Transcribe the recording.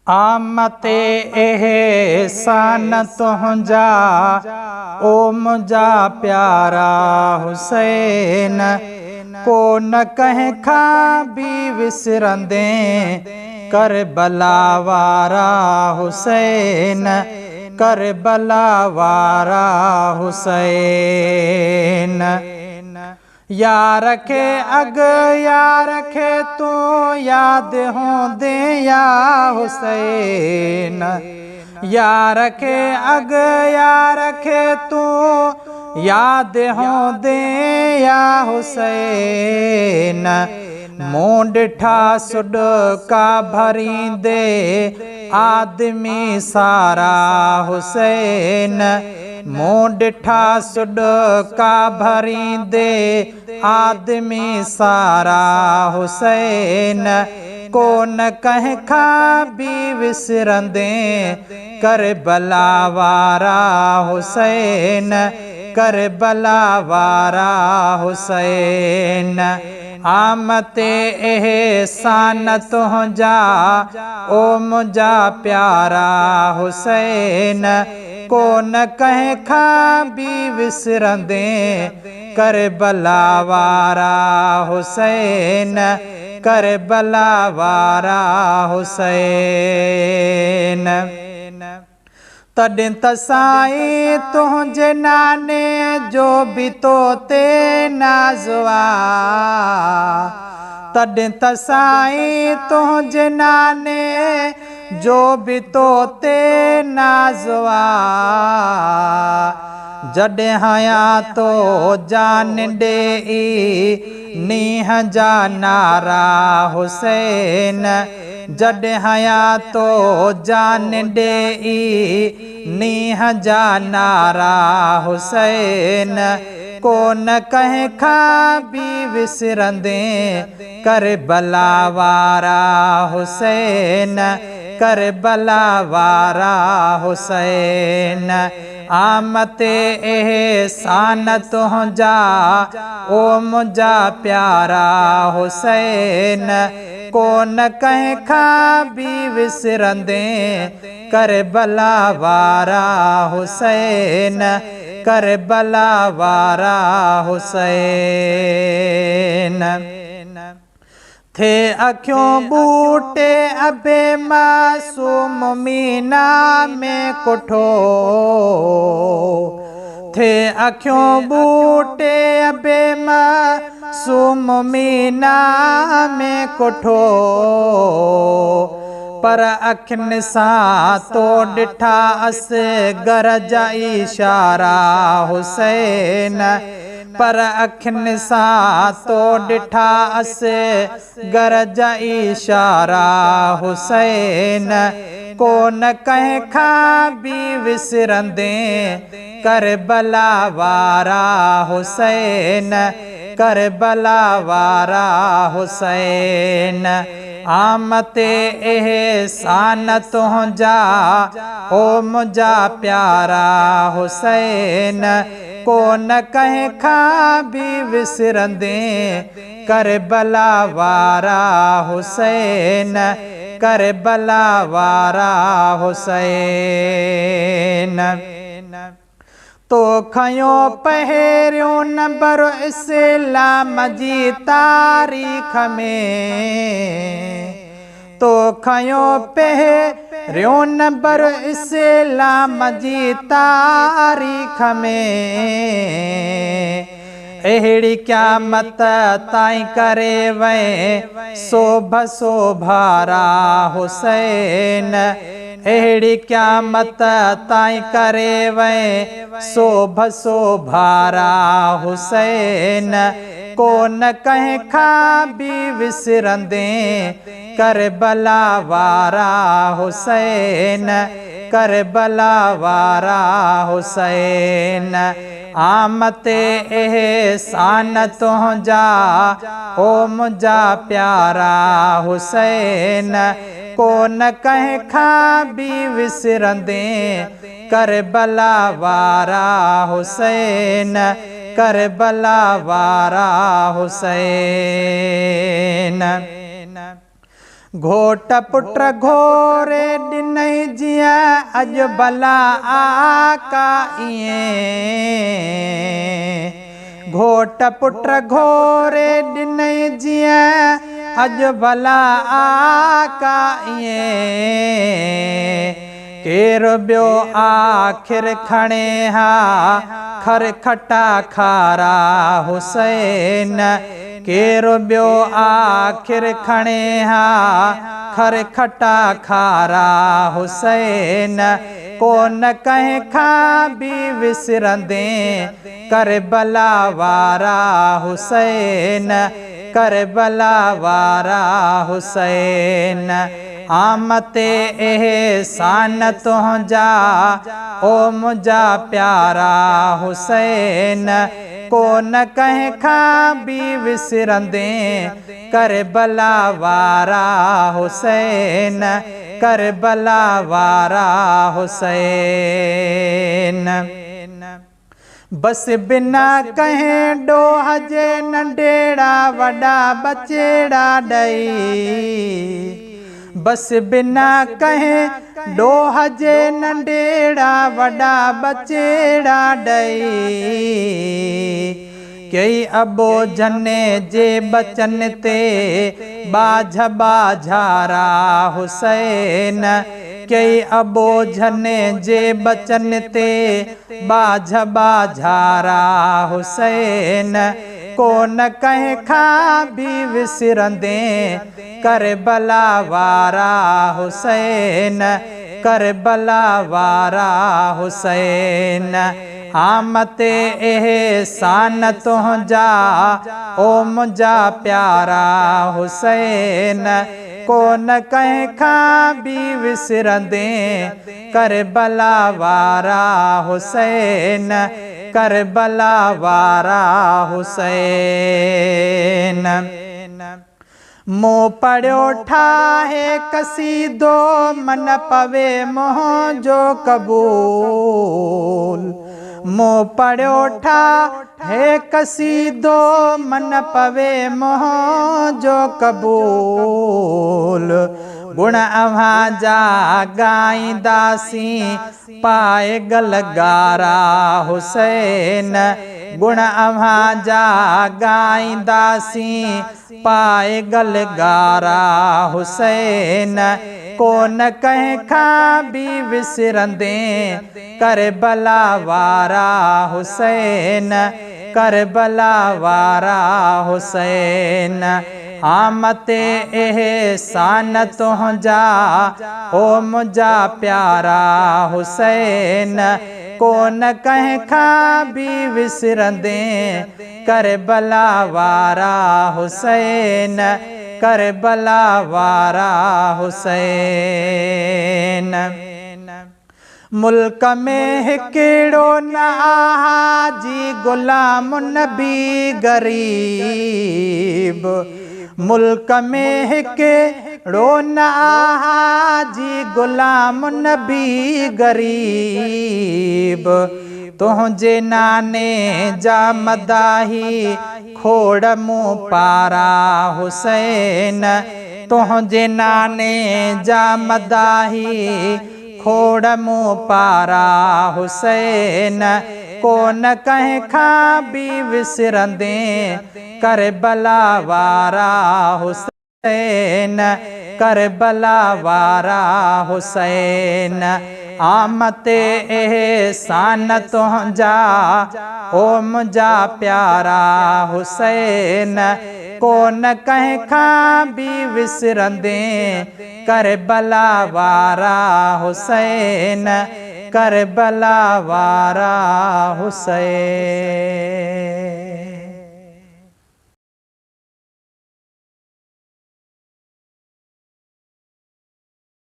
आमते एहसान तुंहिंजा ओ मुंहिंजा प्यारा हुसैन, को न कंहिं खां बि विसरंदे करबला वारा हुसैन, करबला वारा हुसैन। यार खे अग यार खे तू याद होंदे या हुसैन, यार खे अग यार खे तू याद होंदे या हुसैन। मूं ॾिठा सुॾका भरींदे आदमी सारा हुसैन, मूं ॾिठा सुॾका भरींदे आदमी सारा हुसैन, को न कंहिं खां बि विसरंदे करबला वारा हुसैन, करबला वारा हुसैन। आमते एहसान तुंहिंजा ओ मुंहिंजा प्यारा हुसैन, को न कंहिं खां बि विसरंदे करबला वारा हुसैन, करबला वारा हुसैन। तॾहिं त साईं तुंहिंजे नाने जो बि तो ते नाज़वा, तॾहिं त साईं तुंहिंजे नाने जो बि तो ते नाज़वा। जॾहिं हयातो जान ॾेई नींहं जा नारा हुसैन, जॾहिं हयातो जान ॾेई नींहं जा नारा हुसैन, को न कंहिं खां बि विसरंदे करबला वारा हुसैन, करबला वारा हुसैन। आमते एहसान तुंहिंजा ओ मुंहिंजा प्यारा हुसैन, को न कंहिं खां बि विसरंदे करबला वारा हुसैन, करबला वारा हुसैन। थे अखियों बूटे अबे मासूम मीना में कुठो, थे अखियों बूटे अबे मासूम मीना में कुठो, पर अखियुनि सां तो ॾिठा असगर जा इशारा हुसैन, पर अखियुनि सां तो ॾिठा असगर जा इशारा हुसैन, को न कंहिं खां बि विसरंदे करबला वारा हुसैन, करबला वारा हुसैन। आमते एहसान तुंहिंजा ओ मुंहिंजा प्यारा हुसैन, को न कंहिं खां बि विसरंदे करबला वारा हुसैन, करबला वारा हुसैन। तो खयो पहिरियों नंबर इस्लाम जी तारीख़ में, तो खयो पहिरियों नंबर इस्लाम जी तारीख़ में, अहिड़ी क़यामत ताईं करे वए सोभ सोभारा हुसैन, अहिड़ी क़यामत ताईं करे वए सोभ सोभारा हुसैन, को न कंहिं खां बि विसरंदे करबला वारा हुसैन, करबला वारा हुसैन। आमते एहसान तुंहिंजा ओ मुंहिंजा प्यारा हुसैन, को न कंहिं खां बि विसरंदे करबला वारा हुसैन, करबला वारा हुसैन। घोट पुट घोरे ॾिनई जियां अॼु भला आका ईअं। घोट पुट घोरे ॾिनई जियां अॼु भला आका ईअं। केरु ॿियो आख़िर खणे हा खर खटा खारा हुसैन। केरु ॿियो आख़िर खणे हा खर खटा खारा हुसैन। कोन कंहिं खां बि विसरंदे करबला वारा हुसैन। करबला वारा हुसैन। आमते एहसान तुंहिंजा ओ मुंहिंजा प्यारा हुसैन। कोन कंहिं खां बि विसरंदे करबला वारा हुसैन। करबला वारा हुसैन। बस बिना कहें डोह जे नंढेड़ा वॾा बचेड़ा ॾई। बस बिना कहें डोह जे नंढेड़ा वॾा बचेड़ा ॾई। कई अबो जने जे बचन ते बाझ बाझारा हुसैन। कई अबो जने जे बचन ते बाझ बाझारा हुसैन। कोन कंहिं खां बि विसरंदे करबला वारा हुसैन। करबला वारा हुसैन। आमते एहसान तुंहिंजा ओ मुंहिंजा प्यारा हुसैन। कोन कंहिं खां बि विसरंदे करबला वारा हुसैन। करबला वारा हुसैन। मूं पढ़ियो ठाहे कसीदो मन पवे मुंहिंजो क़बूल। मूं पढ़ियो ठाहे कसीदो मन पवे मुंहिंजो क़बूल। गुण अव्हां जा ॻाईंदासीं पाए गलगारा हुसैन। गुण अव्हां जा ॻाईंदासीं पाए गलगारा हुसैन। कोन कंहिं खां बि विसरंदे करबला वारा हुसैन। करबला वारा हुसैन। आमते एहसान तुंहिंजा ओ मुंहिंजा प्यारा हुसैन। कोन कंहिं खां बि विसरंदे करबला वारा हुसैन। करबला वारा हुसैन। मुल्क में हिकिड़ो न हाजी गुलाम नबी गरीब। मुल्क में हिकिड़ो न हाजी गुलाम नबी गरीब। तुंहिंजे नाने जा मदाही खोड़ मूं पारा हुसैन। तुंहिंजे नाने जा मदाही खोड़ मूं पारा हुसैन। कोन कंहिं खां बि विसरंदे करबला वारा हुसैन। करबला वारा हुसैन। आमते एहसान तुंहिंजा ओ मुंहिंजा प्यारा हुसैन। कोन कंहिं खां बि विसरंदे करबला वारा हुसैन। करबला वारा हुसैन।